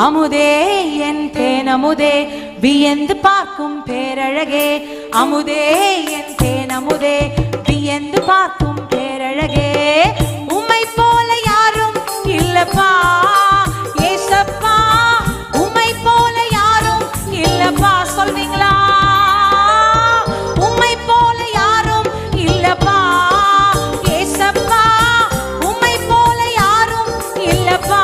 அமுதே என் தேனமுதே வியந்து பார்க்கும் பேரழகே. அமுதே என் தேனமுதே வியந்து பார்க்கும் பேரழகே. உம்மை போல யாரும் இல்லப்பா ஏசப்பா, உம்மை போல யாரும் இல்லப்பா. சொல்வீங்களா? உம்மை போல யாரும் இல்லப்பா ஏசப்பா, உம்மை போல யாரும் இல்லப்பா.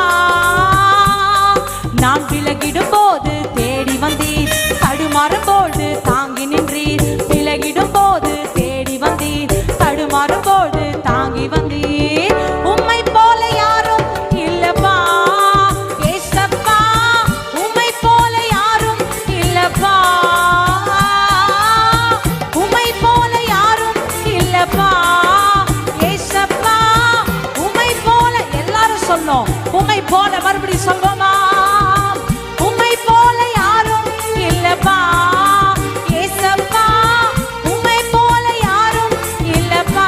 நான் விலகிடும் போது தேடி வந்தீர், தடுமாறும் போது தாங்கி நின்றீர். விலகிடும் போது தேடி வந்தீர், தடுமாறும் போது தாங்கி வந்தீர். உம்மை போல யாரும் இல்லப்பா ஏசப்பா, உம்மை போல யாரும் இல்லப்பா. உம்மை போல யாரும் இல்லப்பா ஏசப்பா, உம்மை போல. எல்லாரும் சொன்னோம் உம்மை போல. மறுபடியும் சொல்வோமா? உம்மை போல யாரும் இல்லப்பா ஏசப்பா, உம்மை போல யாரும் இல்லப்பா.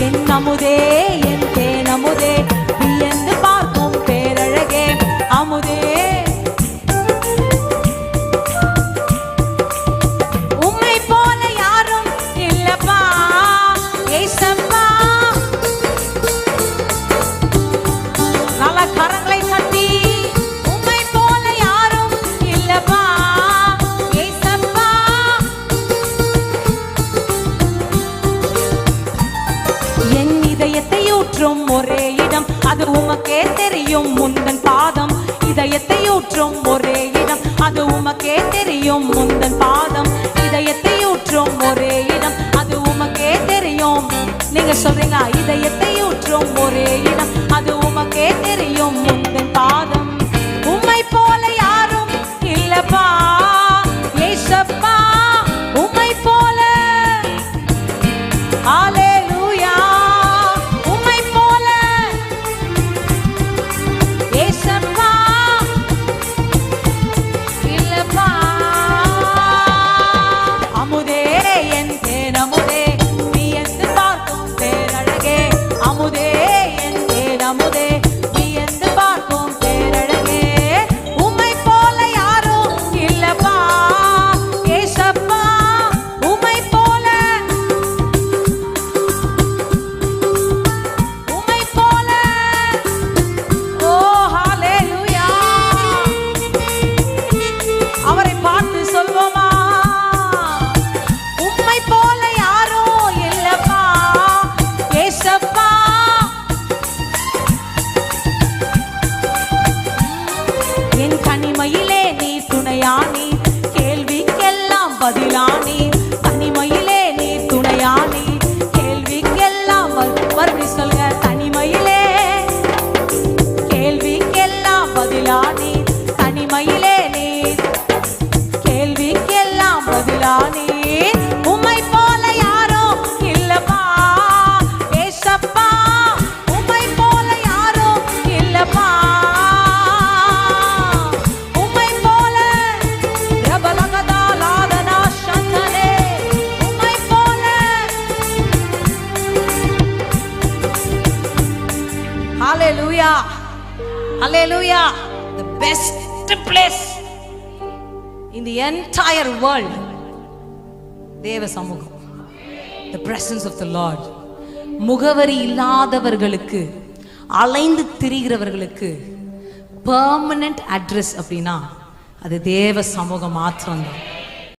என் அமுதே என் தேனமுதே வியந்து பார்க்கும் பேரழகே. அமுதே உம்மை போல யாரும் இல்லப்பா ஏசப்பா. நல்ல கரங்களை தட்டி உம்மை போல யாரும் இல்லப்பா ஏசப்பா. என் இதயத்தை ஊற்றும் ஒரே இடம், அது உமக்கே தெரியும் முந்தன் பாதம். இதயத்தை ஊற்றும் ஒரே இடம், அது உமக்கே தெரியும் முந்தன் பாதம். இதயத்தை ஊற்றும் ஒரே இடம், அது உமக்கே தெரியும். நீங்க சொல்றீங்க இதயத்தை ஊற்றும் ஒரே இடம், அது உமக்கே தெரியும் முந்தன் பாதம். உம்மை போல யாரும் இல்லப்பா ஏசப்பா, உம்மை போல. ஹல்லேலூயா. உம்மை போல ஏசப்பா இல்லப்பா. அமுதே என் தேனமுதே வியந்து பார்க்கும் பேரழகே. அமுதே என் தேனமுதே வியந்து பார்க்கும் பேரழகே. உம்மை போல யாரும் இல்லப்பா ஏசப்பா, உம்மை போல. உம்மை போல. ஓ ஹல்லேலூயா. அவரை பார்த்து சொல்வோமா? உம்மை போல யாரும் இல்லப்பா ஏசப்பா. என் தனிமையிலே நீ துணையானி, கேள்விக்கெல்லாம் பதிலானி. தனிமையிலே நீ துணையானி, கேள்விக்கெல்லாம் மறுபடி சொல்லுங்க. தனிமையிலே கேள்விக்கெல்லாம் பதிலானி, தனிமையிலே நீ கேள்விக்கெல்லாம் பதிலானி. உம்மை போல யாரும் இல்லப்பா ஏசப்பா, உம்மை போல யாரும் இல்லப்பா. உம்மை போல ரபலகதா லாதனா சந்தனே, உம்மை போல. ஹல்லேலூயா. ஹல்லேலூயா. The best place in the entire world, தேவ சமூகம். The presence of the Lord. முகவரி இல்லாதவர்களுக்கு, அலைந்து திரிகிறவர்களுக்கு பெர்மனன்ட் அட்ரஸ் அப்படின்னா அது தேவ சமூகம் மாத்திரம்தான்.